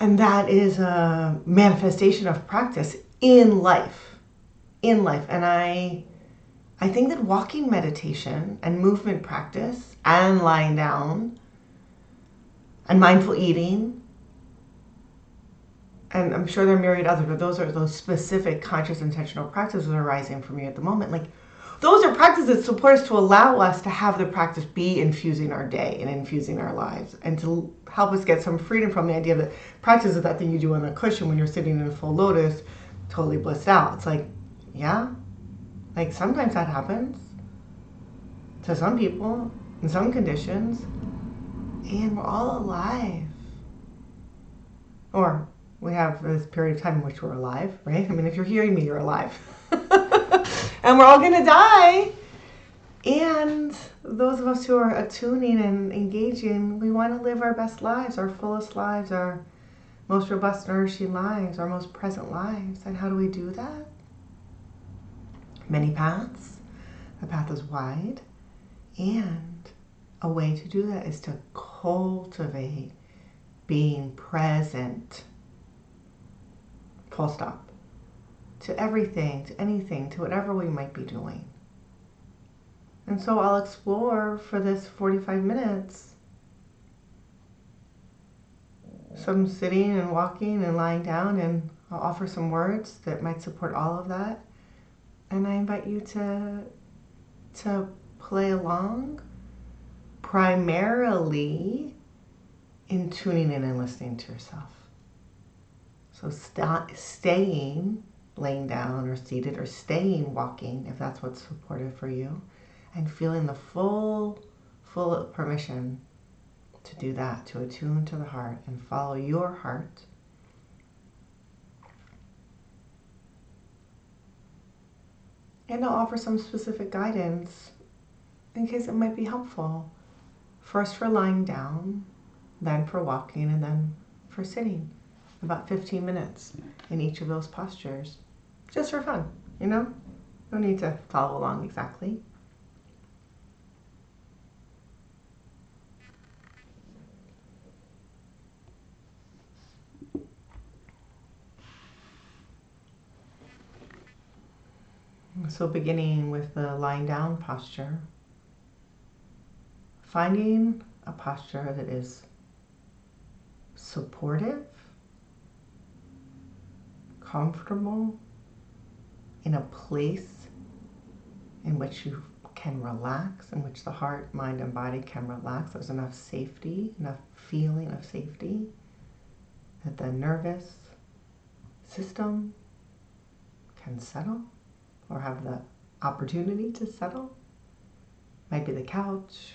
And that is a manifestation of practice in life. In life. And I think that walking meditation and movement practice and lying down and mindful eating, and I'm sure there are myriad others, but those are those specific conscious intentional practices arising for me at the moment. Like, those are practices that support us to allow us to have the practice be infusing our day and infusing our lives, and to help us get some freedom from the idea that practice is that thing you do on a cushion when you're sitting in a full lotus, totally blissed out. It's like, yeah, like sometimes that happens to some people in some conditions, and we're all alive. Or we have this period of time in which we're alive, right? I mean, if you're hearing me, you're alive. And we're all going to die. And those of us who are attuning and engaging, we want to live our best lives, our fullest lives, our most robust, nourishing lives, our most present lives. And how do we do that? Many paths. The path is wide. And a way to do that is to cultivate being present. Full stop. To everything, to anything, to whatever we might be doing. And so I'll explore for this 45 minutes some sitting and walking and lying down, and I'll offer some words that might support all of that. And I invite you to play along, primarily in tuning in and listening to yourself. So staying laying down or seated, or staying walking if that's what's supportive for you, and feeling the full permission to do that, to attune to the heart and follow your heart. And I'll offer some specific guidance in case it might be helpful. First for lying down, then for walking, and then for sitting. About 15 minutes in each of those postures. Just for fun, you know? No need to follow along exactly. So beginning with the lying down posture, finding a posture that is supportive, comfortable, in a place in which you can relax, in which the heart, mind, and body can relax. There's enough safety, enough feeling of safety that the nervous system can settle, or have the opportunity to settle. Might be the couch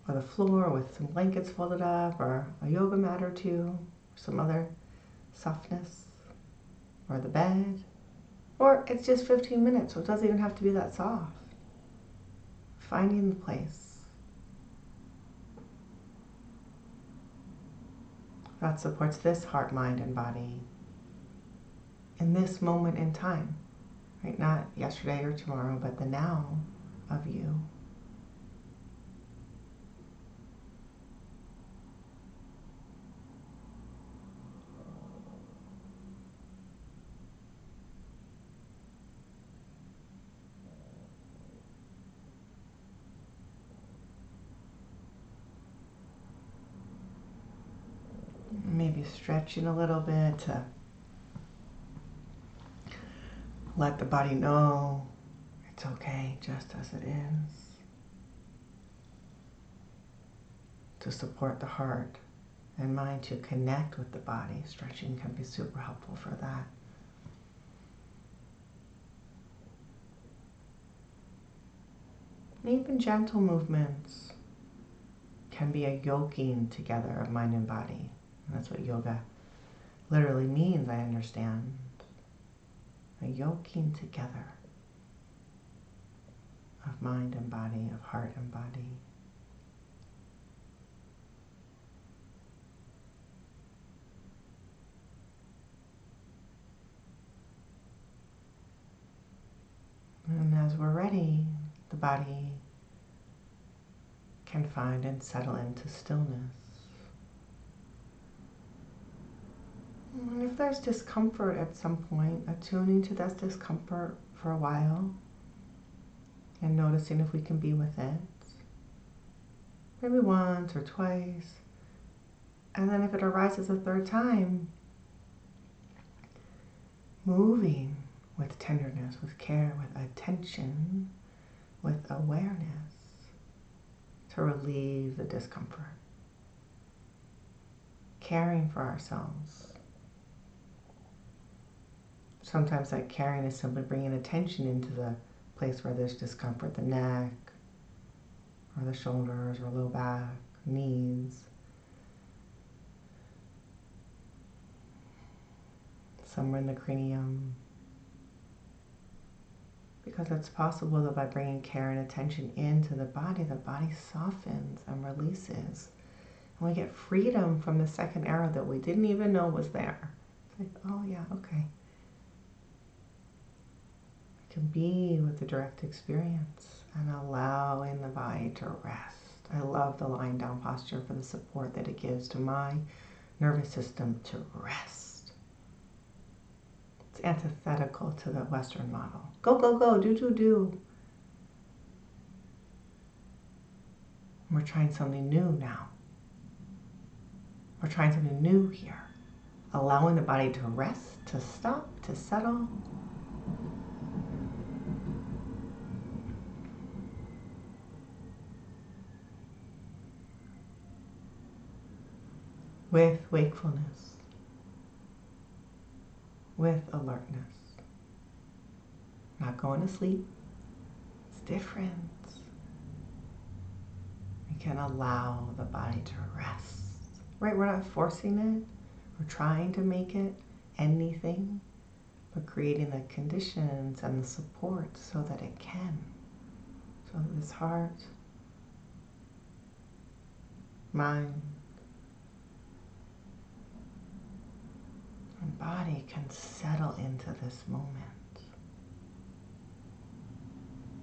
or the floor with some blankets folded up, or a yoga mat or two, some other softness, or the bed. Or it's just 15 minutes, so it doesn't even have to be that soft. Finding the place that supports this heart, mind, and body in this moment in time. Right? Not yesterday or tomorrow, but the now of you. Maybe stretching a little bit to let the body know it's okay just as it is. To support the heart and mind to connect with the body, stretching can be super helpful for that. And even gentle movements can be a yoking together of mind and body. And that's what yoga literally means, I understand. A yoking together of mind and body, of heart and body. And as we're ready, the body can find and settle into stillness. And if there's discomfort at some point, attuning to that discomfort for a while and noticing if we can be with it. Maybe once or twice. And then if it arises a third time, moving with tenderness, with care, with attention, with awareness to relieve the discomfort. Caring for ourselves. Sometimes that caring is simply bringing attention into the place where there's discomfort, the neck, or the shoulders, or low back, knees. Somewhere in the cranium. Because it's possible that by bringing care and attention into the body softens and releases. And we get freedom from the second arrow that we didn't even know was there. It's like, oh yeah, okay. I can be with the direct experience and allowing the body to rest. I love the lying down posture for the support that it gives to my nervous system to rest. It's antithetical to the Western model. Go, go, go, do, do, do. We're trying something new now. We're trying something new here. Allowing the body to rest, to stop, to settle. With wakefulness. With alertness. Not going to sleep. It's different. We can allow the body to rest. Right? We're not forcing it. We're trying to make it anything, but creating the conditions and the support so that it can. So that this heart, mind, and body can settle into this moment,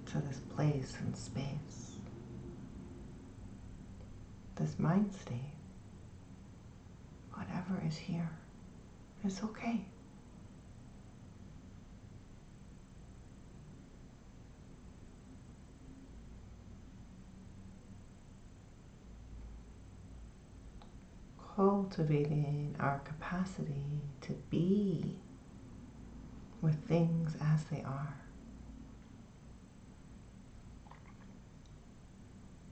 to this place and space, this mind state. Whatever is here is okay. Cultivating our capacity to be with things as they are.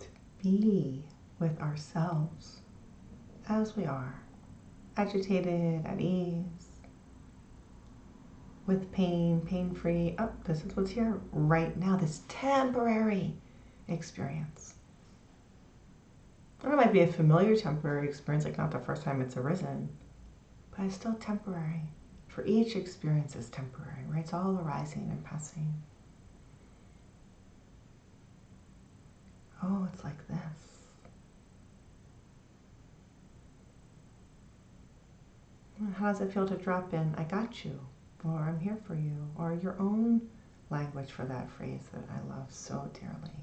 To be with ourselves as we are. Agitated, at ease, with pain, pain-free. Oh, this is what's here right now, this temporary experience. And it might be a familiar temporary experience, like not the first time it's arisen, but it's still temporary. For each experience is temporary, right? It's all arising and passing. Oh, it's like this. How does it feel to drop in, I got you, or I'm here for you, or your own language for that phrase that I love so dearly.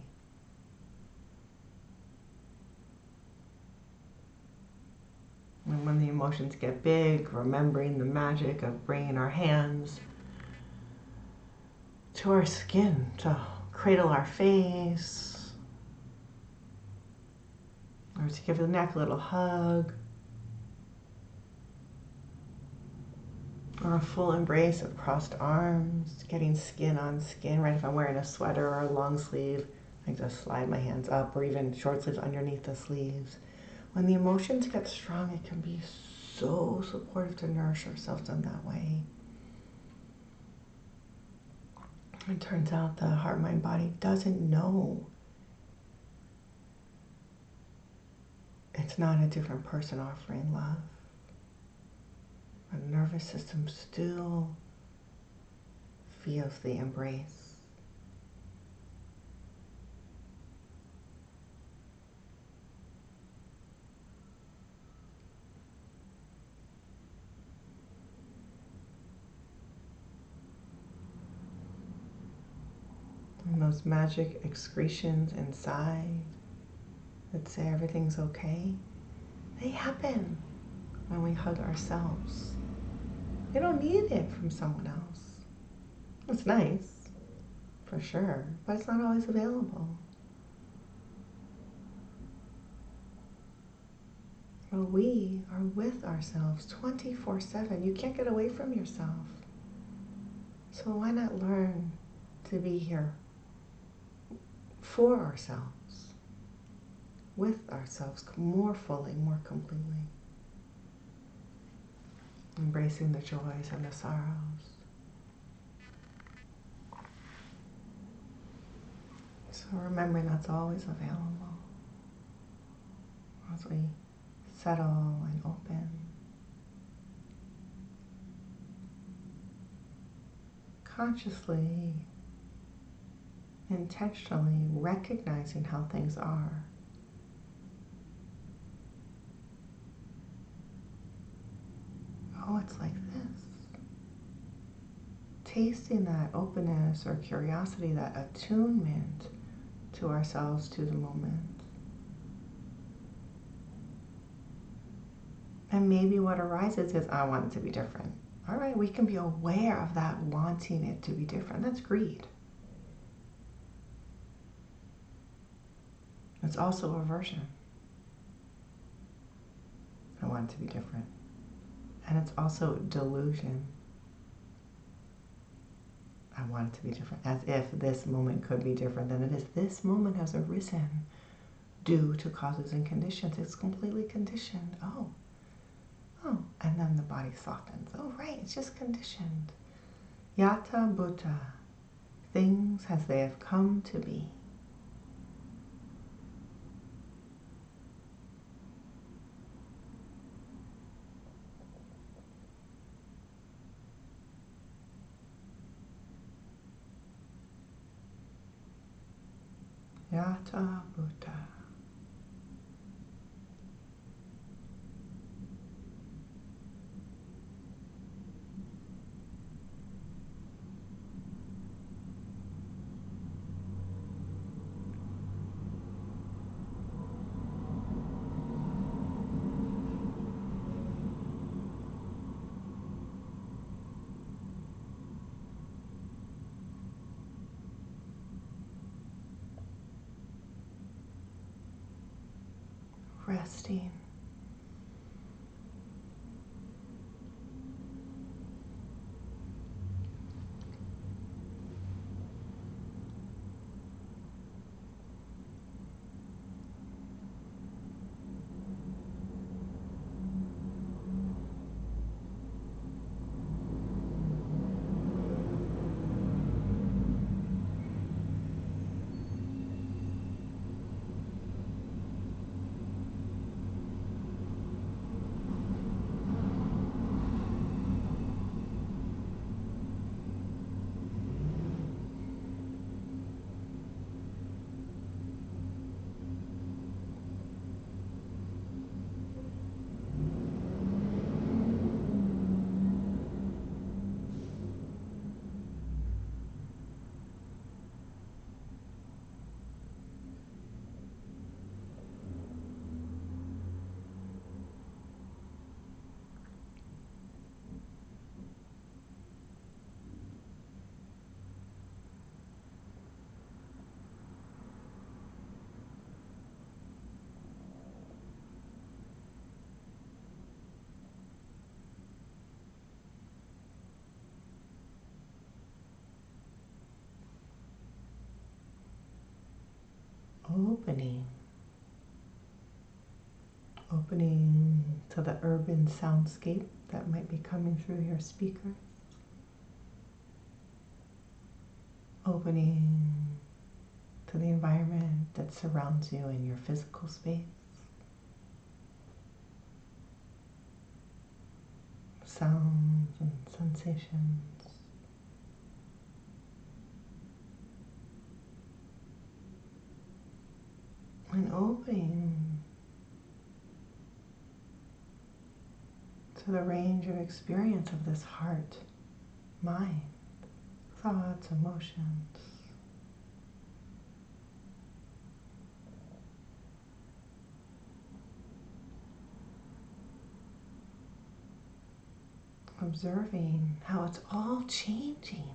And when the emotions get big, remembering the magic of bringing our hands to our skin, to cradle our face, or to give the neck a little hug, or a full embrace of crossed arms, getting skin on skin, right? If I'm wearing a sweater or a long sleeve, I just slide my hands up, or even short sleeves underneath the sleeves. When the emotions get strong, it can be so supportive to nourish ourselves in that way. It turns out the heart, mind, body doesn't know. It's not a different person offering love. The nervous system still feels the embrace. And those magic excretions inside that say everything's okay, they happen when we hug ourselves. We don't need it from someone else. It's nice, for sure, but it's not always available. Well, we are with ourselves 24/7. You can't get away from yourself. So why not learn to be here for ourselves, with ourselves more fully, more completely, embracing the joys and the sorrows. So remembering that's always available as we settle and open. Consciously, intentionally recognizing how things are. Oh, it's like this. Tasting that openness or curiosity, that attunement to ourselves, to the moment. And maybe what arises is, I want it to be different. All right, we can be aware of that wanting it to be different. That's greed. It's also aversion. I want it to be different. And it's also delusion. I want it to be different, as if this moment could be different than it is. This moment has arisen due to causes and conditions. It's completely conditioned. Oh, and then the body softens. Oh, right, it's just conditioned. Yata Bhuta, things as they have come to be. Yata Bhuta. Resting. Opening. Opening to the urban soundscape that might be coming through your speakers. Opening to the environment that surrounds you in your physical space. Sounds and sensations. And opening to the range of experience of this heart, mind, thoughts, emotions. observing how it's all changing.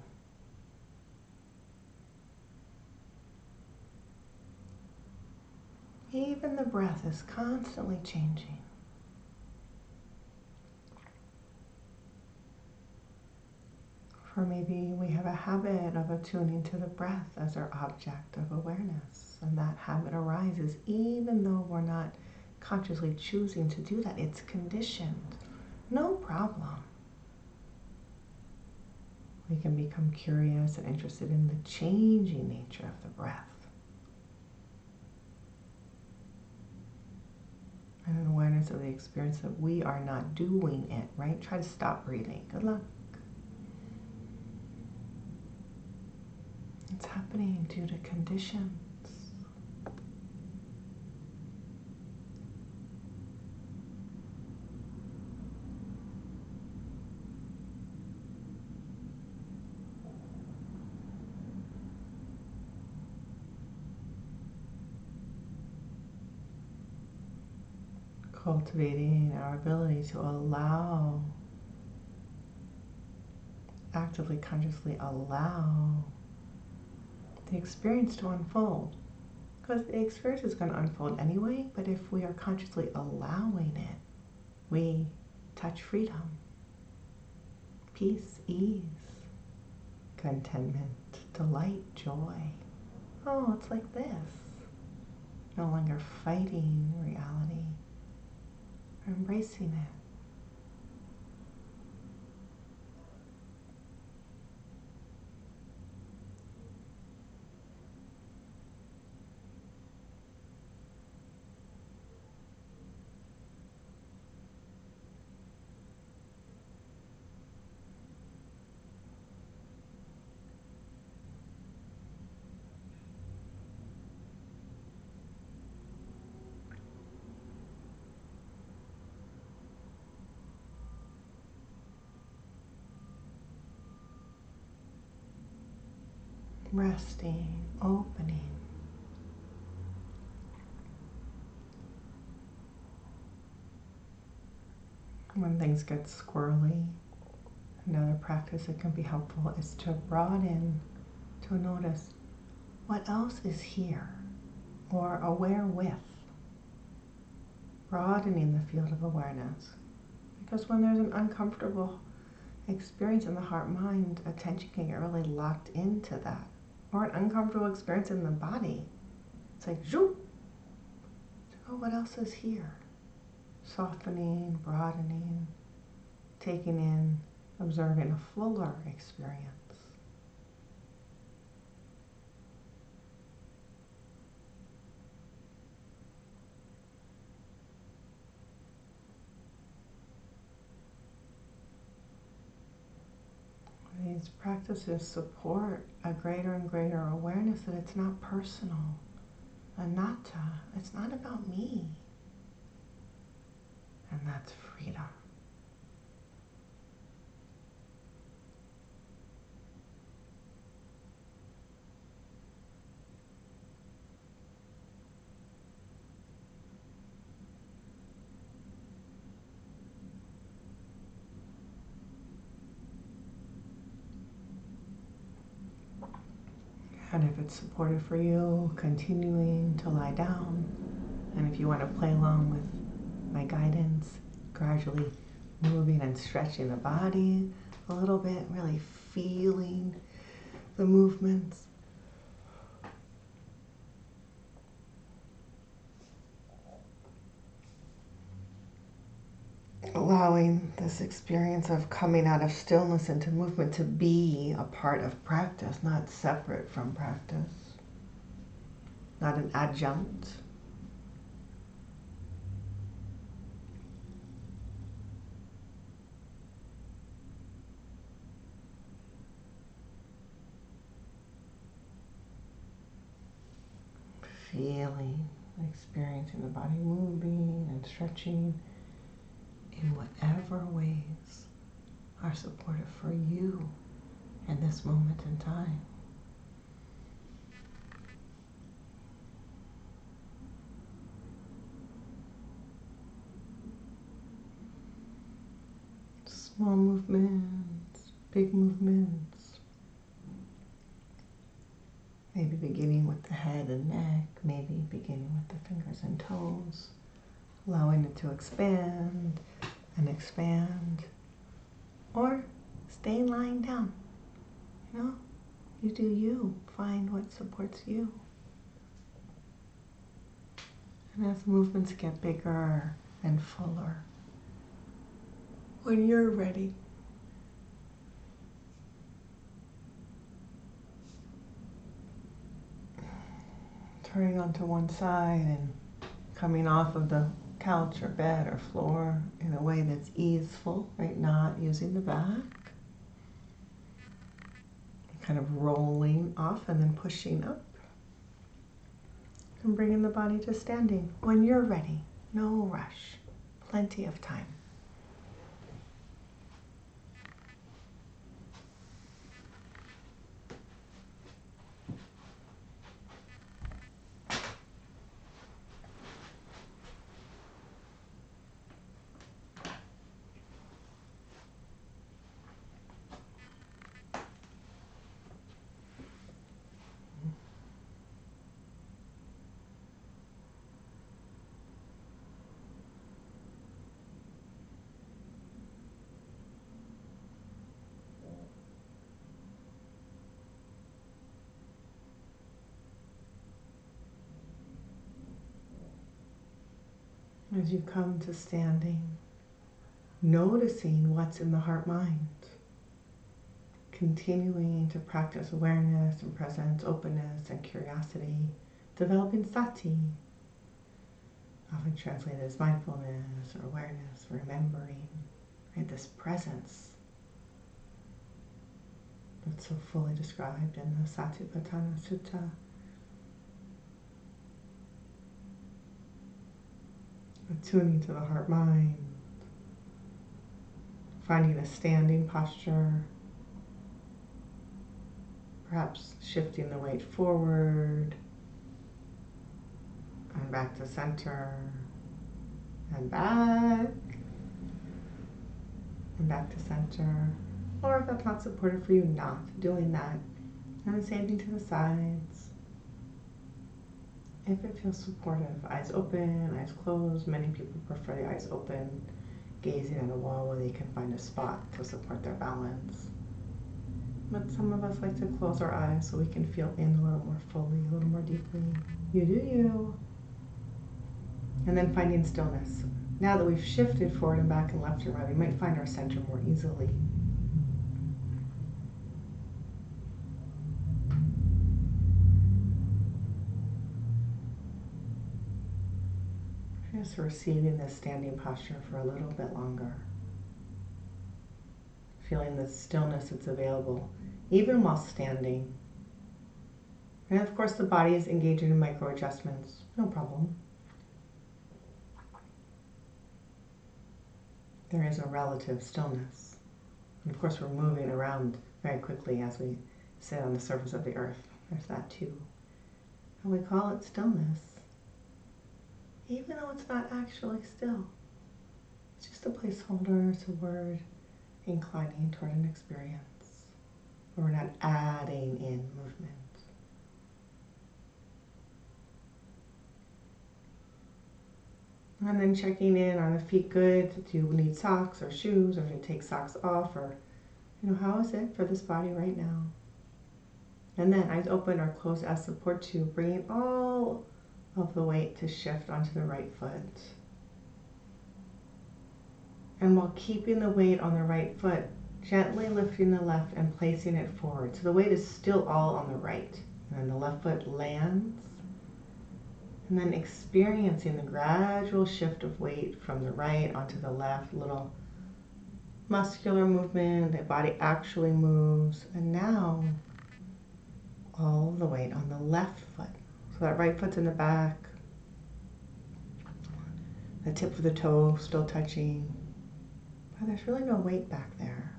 Even the breath is constantly changing. Or maybe we have a habit of attuning to the breath as our object of awareness, and that habit arises even though we're not consciously choosing to do that. It's conditioned. No problem. We can become curious and interested in the changing nature of the breath. And an awareness of the experience that we are not doing it, right? Try to stop breathing. Good luck. It's happening due to conditions. Cultivating our ability to allow, actively, consciously allow the experience to unfold. Because the experience is going to unfold anyway, but if we are consciously allowing it, we touch freedom, peace, ease, contentment, delight, joy. Oh, it's like this. No longer fighting reality, or embracing it. Resting, opening. When things get squirrely, another practice that can be helpful is to broaden, to notice what else is here, or aware with. Broadening the field of awareness. Because when there's an uncomfortable experience in the heart-mind, attention can get really locked into that. Or an uncomfortable experience in the body. It's like, zoop! Oh, what else is here? Softening, broadening, taking in, observing a fuller experience. These practices support a greater and greater awareness that it's not personal. Anatta, it's not about me. And that's freedom. And if it's supportive for you, continuing to lie down. And if you want to play along with my guidance, gradually moving and stretching the body a little bit, really feeling the movements. Allowing this experience of coming out of stillness into movement to be a part of practice, not separate from practice, not an adjunct. Feeling, experiencing the body moving and stretching in whatever ways are supportive for you in this moment in time. Small movements, big movements. Maybe beginning with the head and neck, maybe beginning with the fingers and toes, allowing it to expand and expand, or staying lying down. You know, you do you, find what supports you. And as movements get bigger and fuller, when you're ready, turning onto one side and coming off of the couch or bed or floor in a way that's easeful, right? Not using the back. Kind of rolling off and then pushing up. And bringing the body to standing when you're ready. No rush. Plenty of time. As you come to standing, noticing what's in the heart-mind, continuing to practice awareness and presence, openness and curiosity, developing sati, often translated as mindfulness or awareness, remembering, right? This presence that's so fully described in the Satipatthana Sutta. Attuning to the heart-mind, finding a standing posture, perhaps shifting the weight forward and back to center and back and back to center. Or if that's not supportive for you, not doing that. And then same thing to the sides. If it feels supportive, eyes open, eyes closed. Many people prefer the eyes open, gazing at a wall where they can find a spot to support their balance. But some of us like to close our eyes so we can feel in a little more fully, a little more deeply. You do you. And then finding stillness. Now that we've shifted forward and back and left and right, we might find our center more easily. Just receiving this standing posture for a little bit longer. Feeling the stillness that's available, even while standing. And of course the body is engaging in micro adjustments, no problem. There is a relative stillness. And of course we're moving around very quickly as we sit on the surface of the earth. There's that too. And we call it stillness, even though it's not actually still. It's just a placeholder, it's a word inclining toward an experience, but we're not adding in movement. And then checking in, are the feet good? Do you need socks or shoes, or do you take socks off, or how is it for this body right now? And then eyes open or closed as support to, bringing all of the weight to shift onto the right foot. And while keeping the weight on the right foot, gently lifting the left and placing it forward. So the weight is still all on the right. And then the left foot lands. And then experiencing the gradual shift of weight from the right onto the left, little muscular movement, the body actually moves. And now all of the weight on the left foot. So that right foot's in the back. The tip of the toe still touching. But there's really no weight back there.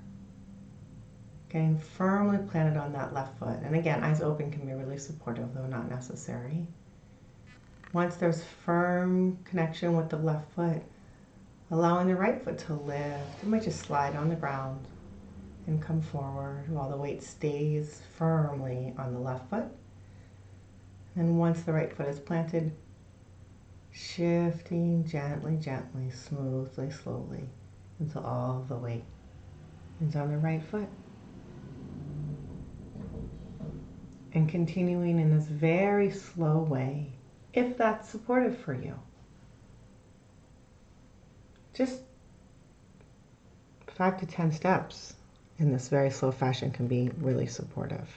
Getting firmly planted on that left foot. And again, eyes open can be really supportive, though not necessary. Once there's firm connection with the left foot, Allowing the right foot to lift. It might just slide on the ground and come forward while the weight stays firmly on the left foot. And once the right foot is planted, shifting gently, gently, smoothly, slowly until all the weight is on the right foot. And continuing in this very slow way, if that's supportive for you. Just 5 to 10 steps in this very slow fashion can be really supportive.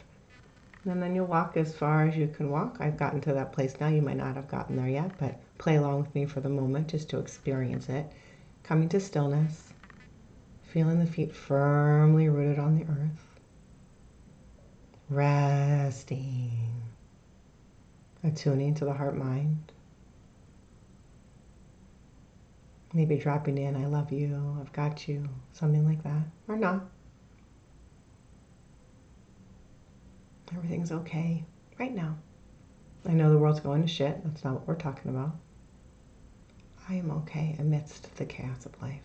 And then you'll walk as far as you can walk. I've gotten to that place now. You might not have gotten there yet, but play along with me for the moment just to experience it. Coming to stillness, feeling the feet firmly rooted on the earth. Resting, attuning to the heart-mind. Maybe dropping in, I love you, I've got you, something like that, or not. Everything's okay right now. I know the world's going to shit. That's not what we're talking about. I am okay amidst the chaos of life.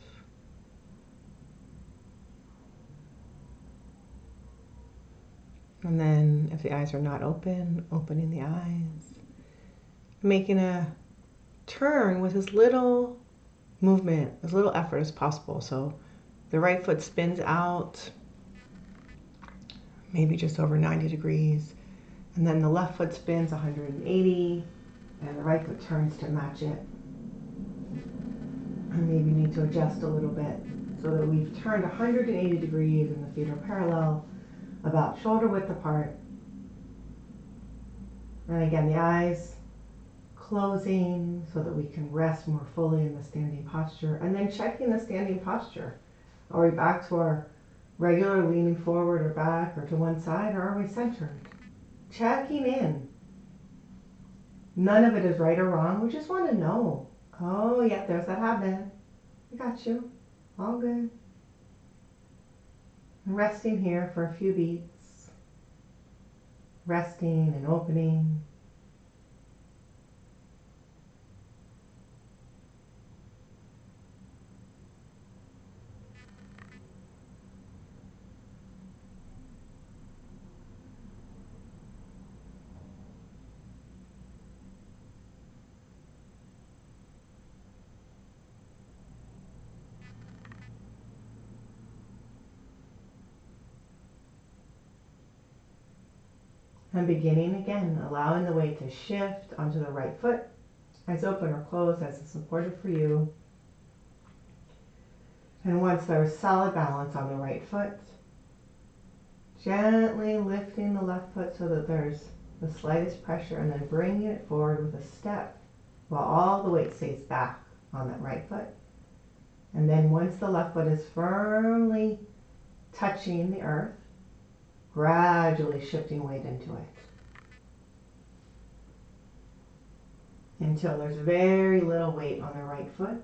And then if the eyes are not open, opening the eyes. Making a turn with as little movement, as little effort as possible. So the right foot spins out, maybe just over 90 degrees. And then the left foot spins 180, and the right foot turns to match it. And maybe need to adjust a little bit so that we've turned 180 degrees and the feet are parallel, about shoulder width apart. And again, the eyes closing so that we can rest more fully in the standing posture. And then checking the standing posture. Are we back to our regular leaning forward or back or to one side, or are we centered? Checking in. None of it is right or wrong. We just want to know. Oh, yeah, there's that habit. I got you. All good. And resting here for a few beats. Resting and opening. And beginning again, allowing the weight to shift onto the right foot. Eyes open or closed as is supportive for you. And once there's solid balance on the right foot, gently lifting the left foot so that there's the slightest pressure, and then bringing it forward with a step while all the weight stays back on that right foot. And then once the left foot is firmly touching the earth, gradually shifting weight into it until there's very little weight on the right foot.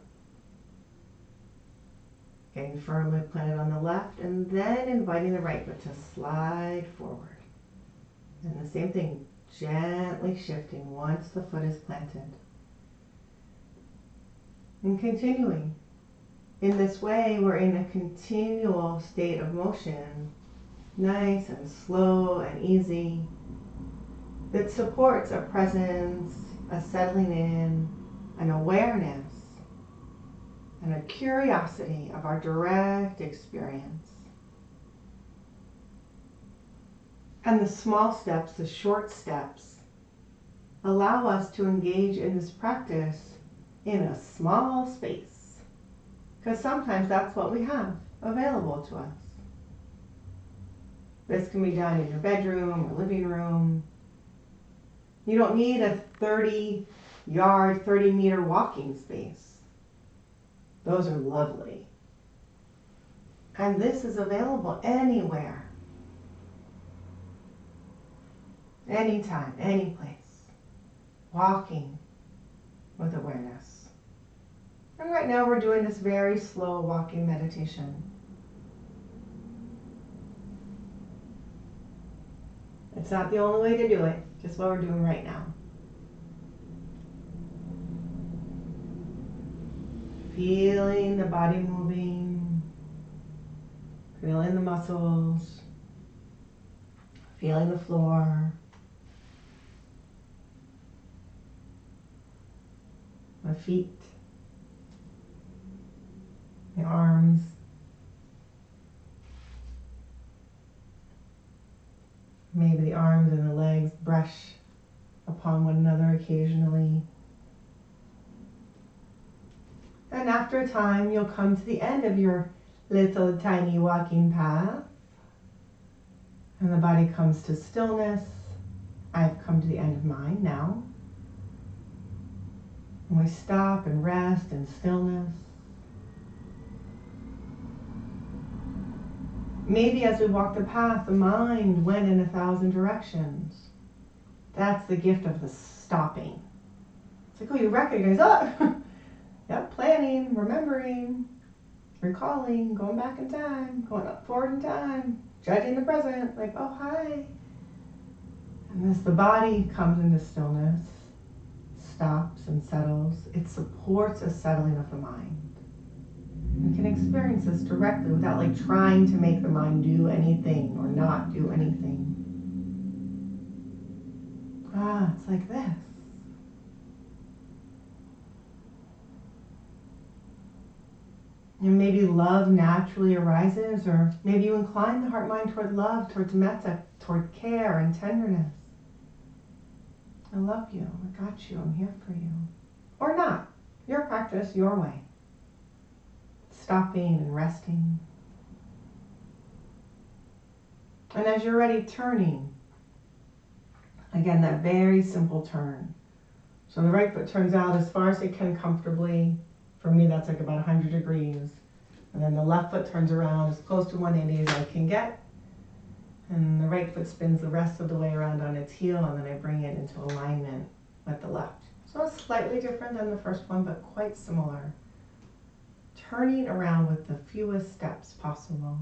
Getting firmly planted on the left, and then inviting the right foot to slide forward. And the same thing, gently shifting once the foot is planted. And continuing. In this way, we're in a continual state of motion, nice and slow and easy, that supports a presence, a settling in, an awareness, and a curiosity of our direct experience. And the small steps, the short steps, allow us to engage in this practice in a small space, because sometimes that's what we have available to us. This can be done in your bedroom or living room. You don't need a 30-yard, 30-meter walking space. Those are lovely. And this is available anywhere, anytime, any place. Walking with awareness. And right now we're doing this very slow walking meditation. It's not the only way to do it, just what we're doing right now. Feeling the body moving, feeling the muscles, feeling the floor, the feet, the arms. Maybe the arms and the legs brush upon one another occasionally. And after a time, you'll come to the end of your little tiny walking path. And the body comes to stillness. I've come to the end of mine now. And we stop and rest in stillness. Maybe as we walk the path, the mind went in 1,000 directions. That's the gift of the stopping. It's like, oh, you recognize, oh, yep, planning, remembering, recalling, going back in time, going up forward in time, judging the present, like, oh, hi. And as the body comes into stillness, stops and settles, it supports a settling of the mind. We can experience this directly without like trying to make the mind do anything or not do anything. It's like this. And maybe love naturally arises, or maybe you incline the heart mind toward love, towards metta, toward care and tenderness. I love you, I got you, I'm here for you. Or not. Your practice, your way. Stopping and resting. And as you're ready, turning. Again, that very simple turn. So the right foot turns out as far as it can comfortably. For me, that's like about 100 degrees. And then the left foot turns around as close to 180 as I can get. And the right foot spins the rest of the way around on its heel, and then I bring it into alignment with the left. So it's slightly different than the first one, but quite similar. Turning around with the fewest steps possible.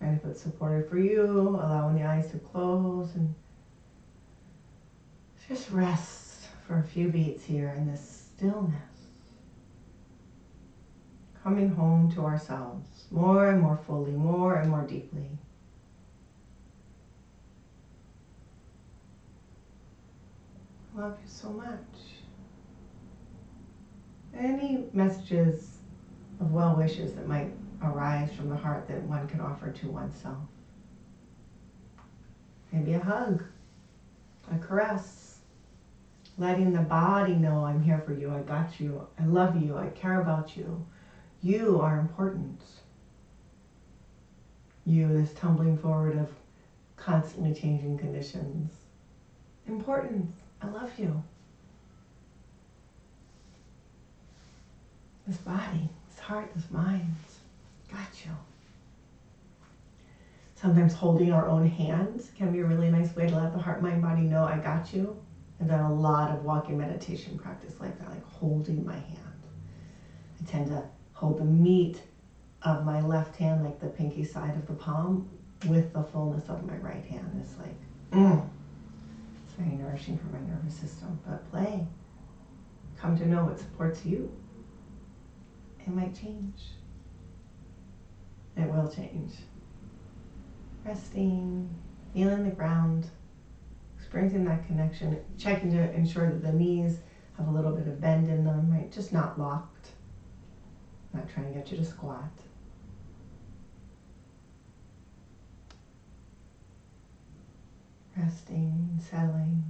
And if it's supported for you, allowing the eyes to close and just rest for a few beats here in this stillness. Coming home to ourselves more and more fully, more and more deeply. I love you so much. Any messages of well wishes that might arise from the heart that one can offer to oneself? Maybe a hug, a caress, letting the body know I'm here for you, I got you, I love you, I care about you. You are important. You, this tumbling forward of constantly changing conditions. Importance, I love you. This body, this heart, this mind, got you. Sometimes holding our own hands can be a really nice way to let the heart, mind, body know I got you. I've done a lot of walking meditation practice like that, like holding my hand. I tend to hold the meat of my left hand, like the pinky side of the palm, with the fullness of my right hand. It's like, it's very nourishing for my nervous system. But play. Come to know what supports you. It might change. It will change. Resting, feeling the ground, experiencing that connection, checking to ensure that the knees have a little bit of bend in them, right? Just not locked. Not trying to get you to squat. Resting, settling.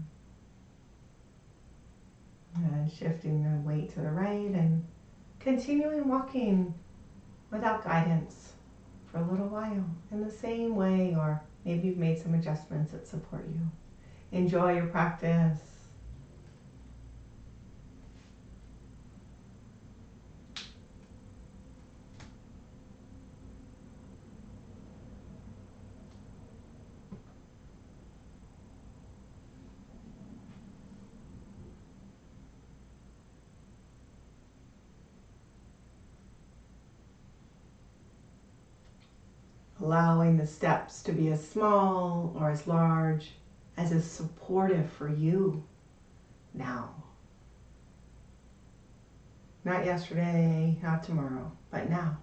And shifting the weight to the right and continuing walking without guidance for a little while in the same way, or maybe you've made some adjustments that support you. Enjoy your practice. Allowing the steps to be as small or as large as is supportive for you now. Not yesterday, not tomorrow, but now.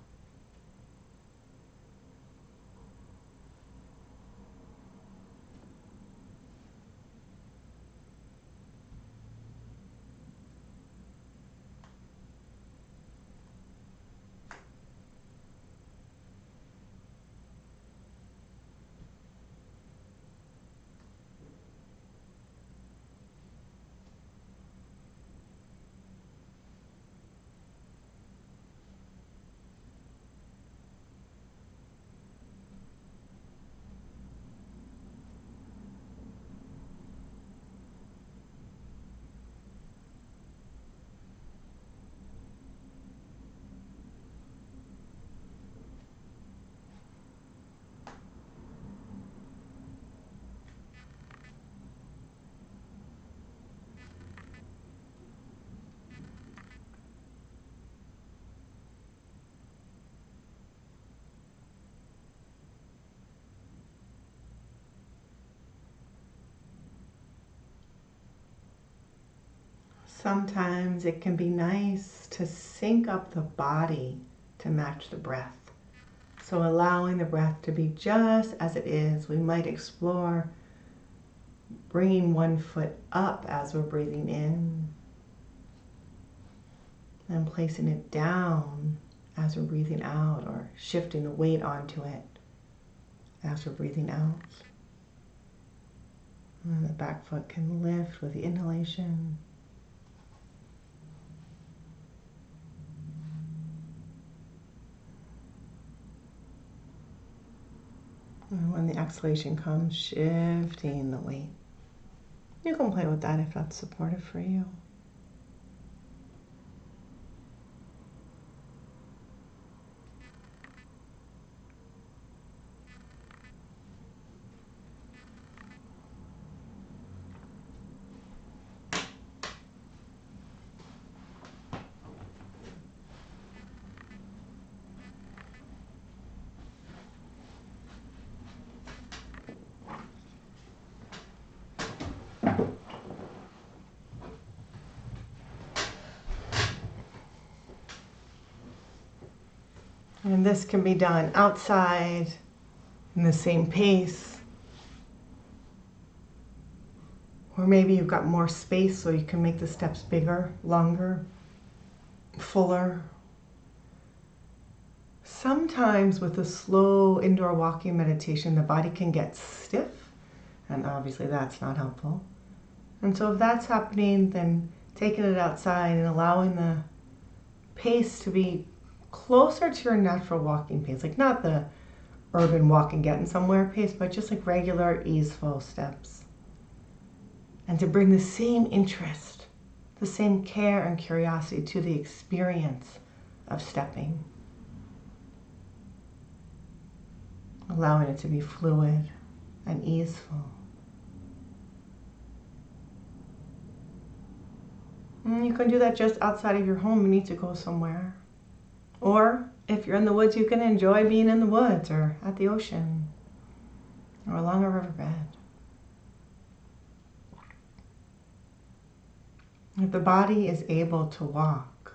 Sometimes it can be nice to sync up the body to match the breath. So allowing the breath to be just as it is, we might explore bringing one foot up as we're breathing in and placing it down as we're breathing out, or shifting the weight onto it as we're breathing out. And the back foot can lift with the inhalation. And when the exhalation comes, shifting the weight. You can play with that if that's supportive for you. And this can be done outside in the same pace. Or maybe you've got more space so you can make the steps bigger, longer, fuller. Sometimes with a slow indoor walking meditation, the body can get stiff, and obviously that's not helpful. And so if that's happening, then taking it outside and allowing the pace to be closer to your natural walking pace, like not the urban walk and getting somewhere pace, but just like regular easeful steps. And to bring the same interest, the same care and curiosity to the experience of stepping. Allowing it to be fluid and easeful. And you can do that just outside of your home. You need to go somewhere. Or if you're in the woods, you can enjoy being in the woods or at the ocean or along a riverbed. If the body is able to walk,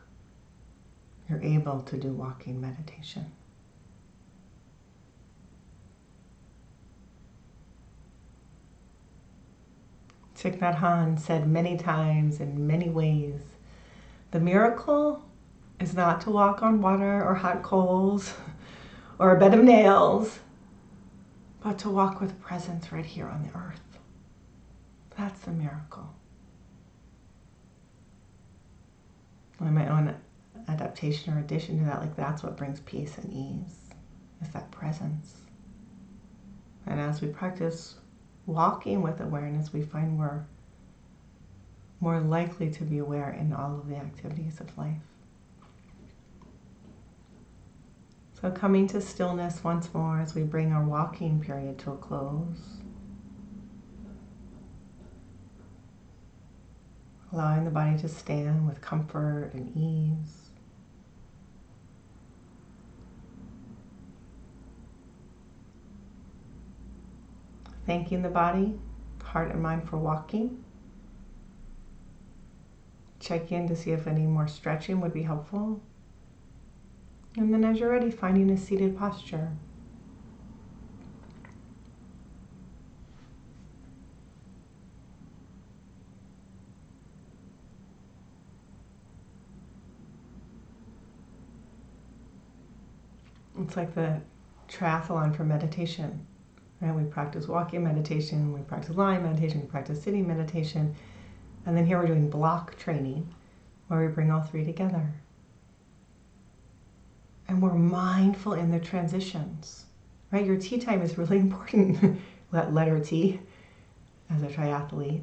you're able to do walking meditation. Thich Nhat Hanh said many times in many ways, the miracle is not to walk on water or hot coals or a bed of nails, but to walk with presence right here on the earth. That's the miracle. And my own adaptation or addition to that, like that's what brings peace and ease, is that presence. And as we practice walking with awareness, we find we're more likely to be aware in all of the activities of life. So coming to stillness once more as we bring our walking period to a close. Allowing the body to stand with comfort and ease. Thanking the body, heart and mind for walking. check in to see if any more stretching would be helpful. And then as you're ready, finding a seated posture. It's like the triathlon for meditation. Right? We practice walking meditation, we practice lying meditation, we practice sitting meditation, and then here we're doing block training where we bring all three together. And we're mindful in the transitions, right? Your tea time is really important, that letter T, as a triathlete.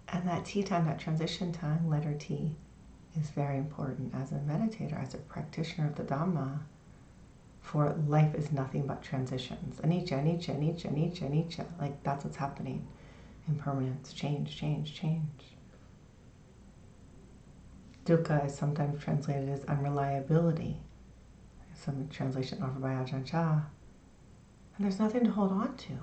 And that tea time, that transition time, letter T, is very important as a meditator, as a practitioner of the Dhamma. For life is nothing but transitions. Anicca, anicca, anicca, anicca, anicca. Like that's what's happening. Impermanence, change, change, change. Dukkha is sometimes translated as unreliability. Some translation offered by Ajahn Chah. And there's nothing to hold on to.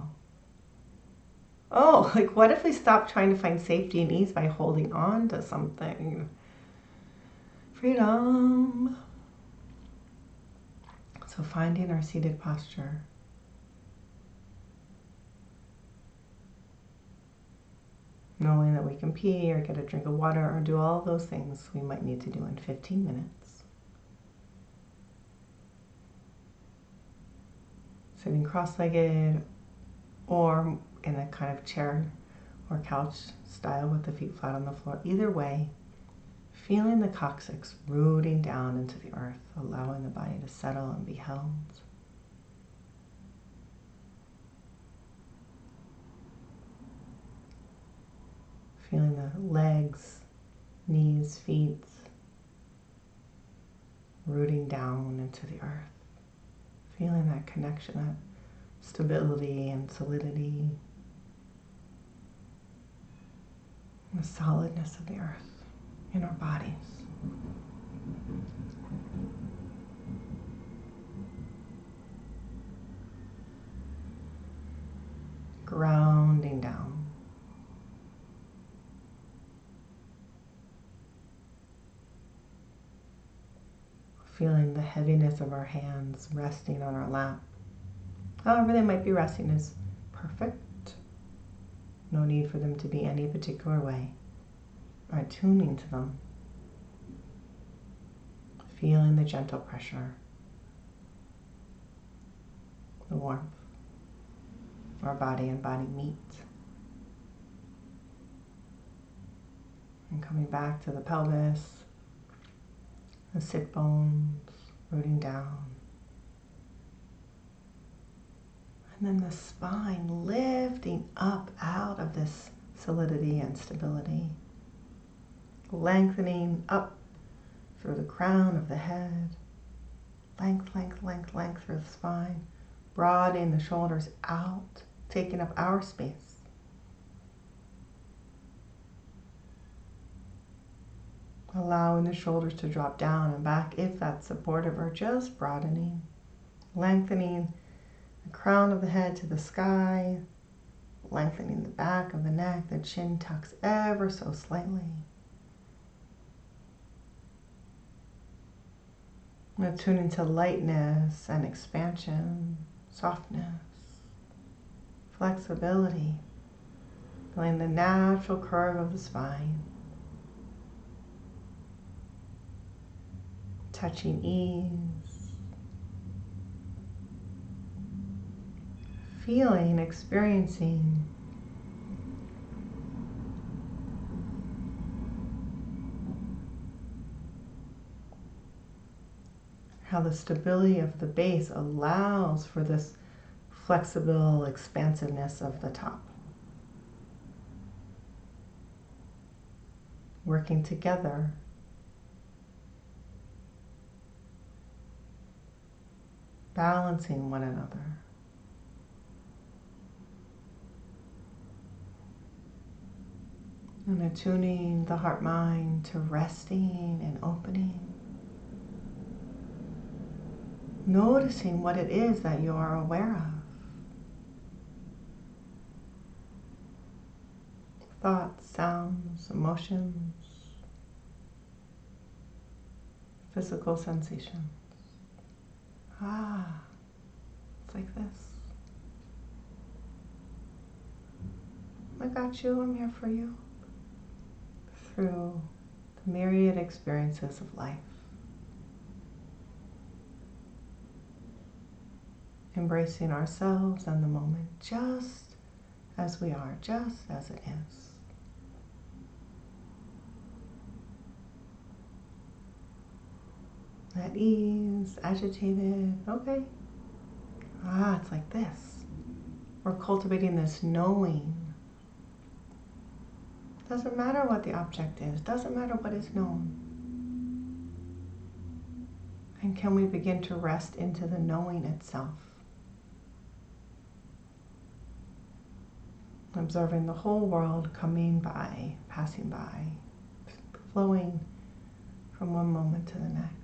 Oh, like what if we stop trying to find safety and ease by holding on to something? Freedom. So finding our seated posture. Knowing that we can pee or get a drink of water or do all those things we might need to do in 15 minutes. Sitting cross-legged or in a kind of chair or couch style with the feet flat on the floor. Either way, feeling the coccyx rooting down into the earth, allowing the body to settle and be held. Feeling the legs, knees, feet rooting down into the earth. Feeling that connection, that stability and solidity, and the solidness of the earth in our bodies. Grounding down. Feeling the heaviness of our hands resting on our lap. However they might be resting is perfect. No need for them to be any particular way. Attuning to them. Feeling the gentle pressure. The warmth. Our body and body meet. And coming back to the pelvis. The sit bones rooting down. And then the spine lifting up out of this solidity and stability. Lengthening up through the crown of the head. Length, length, length, length through the spine. Broadening the shoulders out, taking up our space. Allowing the shoulders to drop down and back if that's supportive, or just broadening. Lengthening the crown of the head to the sky. Lengthening the back of the neck. The chin tucks ever so slightly. Attuning to lightness and expansion, softness, flexibility. Feeling the natural curve of the spine. Touching ease. Feeling, experiencing how the stability of the base allows for this flexible expansiveness of the top. Working together. Balancing one another. And attuning the heart-mind to resting and opening. Noticing what it is that you are aware of. Thoughts, sounds, emotions. physical sensations. Ah, it's like this. I got you, I'm here for you. Through the myriad experiences of life. Embracing ourselves and the moment just as we are, just as it is. At ease, agitated, okay. Ah, it's like this. We're cultivating this knowing. Doesn't matter what the object is, doesn't matter what is known. And can we begin to rest into the knowing itself? Observing the whole world coming by, passing by, flowing from one moment to the next.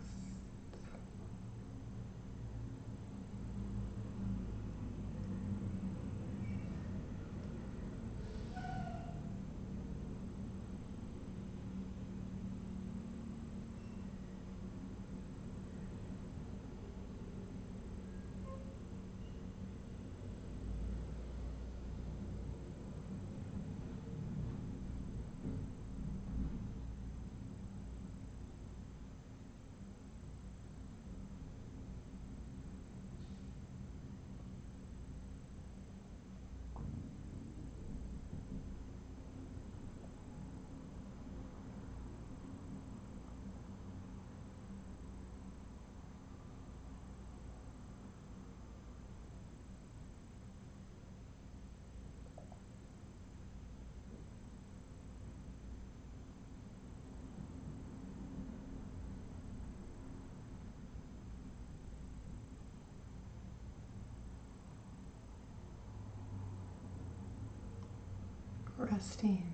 Resting,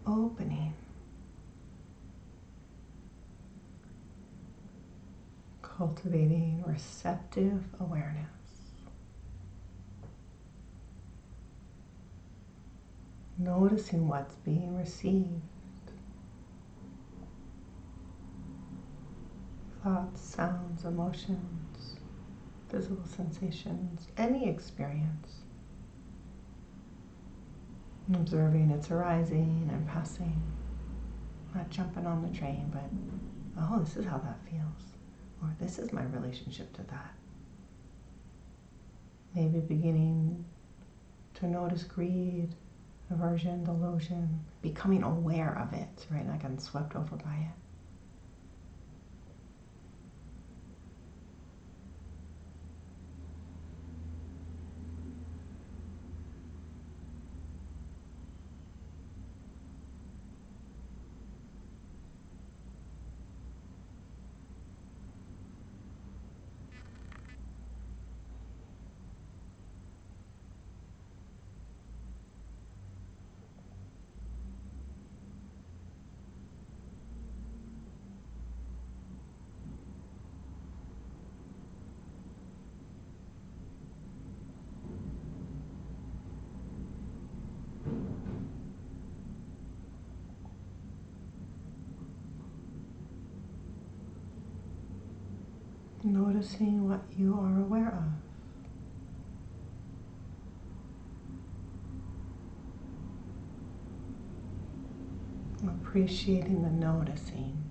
opening, cultivating receptive awareness. Noticing what's being received. Thoughts, sounds, emotions, physical sensations, any experience. Observing its arising and passing. Not jumping on the train, but, oh, this is how that feels. Or this is my relationship to that. Maybe beginning to notice greed, aversion, delusion, becoming aware of it, right? Not getting swept over by it. Noticing what you are aware of. Appreciating the noticing.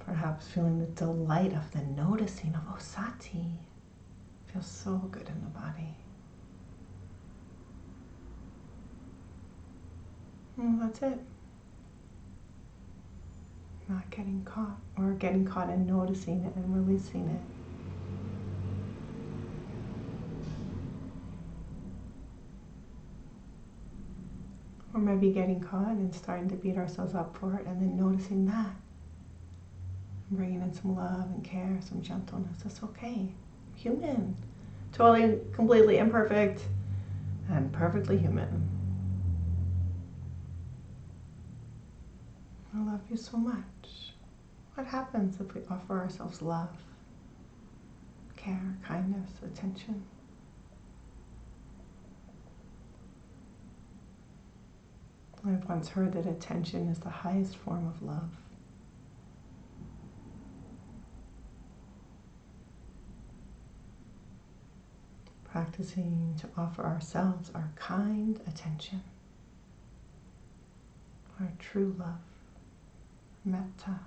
Perhaps feeling the delight of the noticing of Osati. Feels so good in the body. And that's it. Not getting caught, or getting caught in noticing it and releasing it. Or maybe getting caught and starting to beat ourselves up for it and then noticing that. And bringing in some love and care, some gentleness. That's okay. Human. Totally, completely imperfect and perfectly human. I love you so much. What happens if we offer ourselves love, care, kindness, attention? I've once heard that attention is the highest form of love. Practicing to offer ourselves our kind attention, our true love, metta.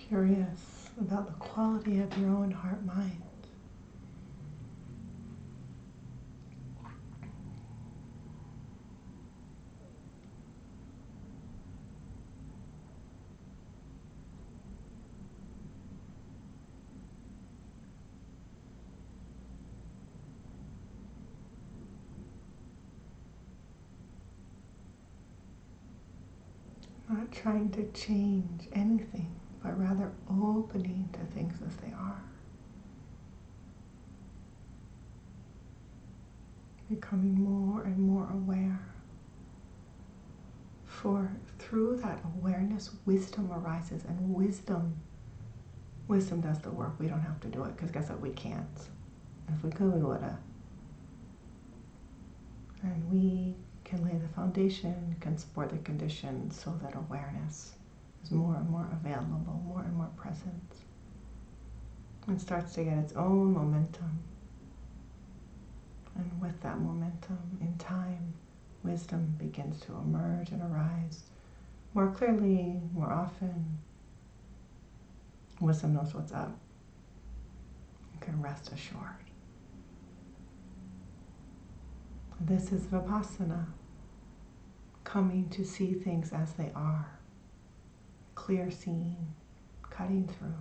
Curious about the quality of your own heart-mind. Not trying to change anything, but rather opening to things as they are. Becoming more and more aware. For through that awareness, wisdom arises, and wisdom does the work. We don't have to do it, because guess what? We can't. And if we could, we woulda. And we can lay the foundation, can support the conditions so that awareness is more and more available, more and more present, and starts to get its own momentum. And with that momentum, in time, wisdom begins to emerge and arise more clearly, more often. Wisdom knows what's up. You can rest assured. This is Vipassana, coming to see things as they are, clear seeing, cutting through.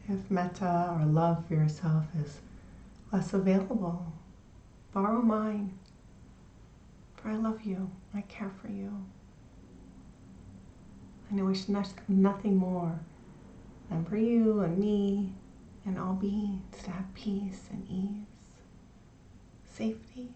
If metta or love for yourself is less available, borrow mine. For I love you, I care for you. And I wish nothing more than for you and me and all beings to have peace and ease, safety.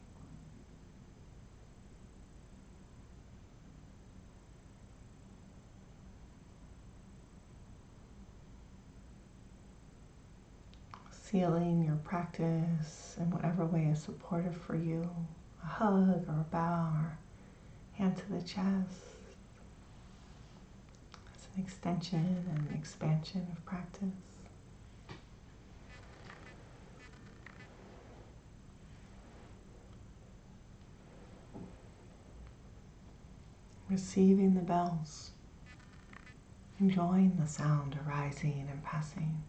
Sealing your practice in whatever way is supportive for you, a hug or a bow or hand to the chest. It's an extension and an expansion of practice. Receiving the bells, enjoying the sound arising and passing.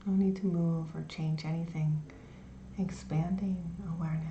No need to move or change anything, expanding awareness.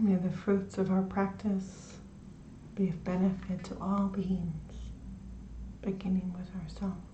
May the fruits of our practice be of benefit to all beings, beginning with ourselves.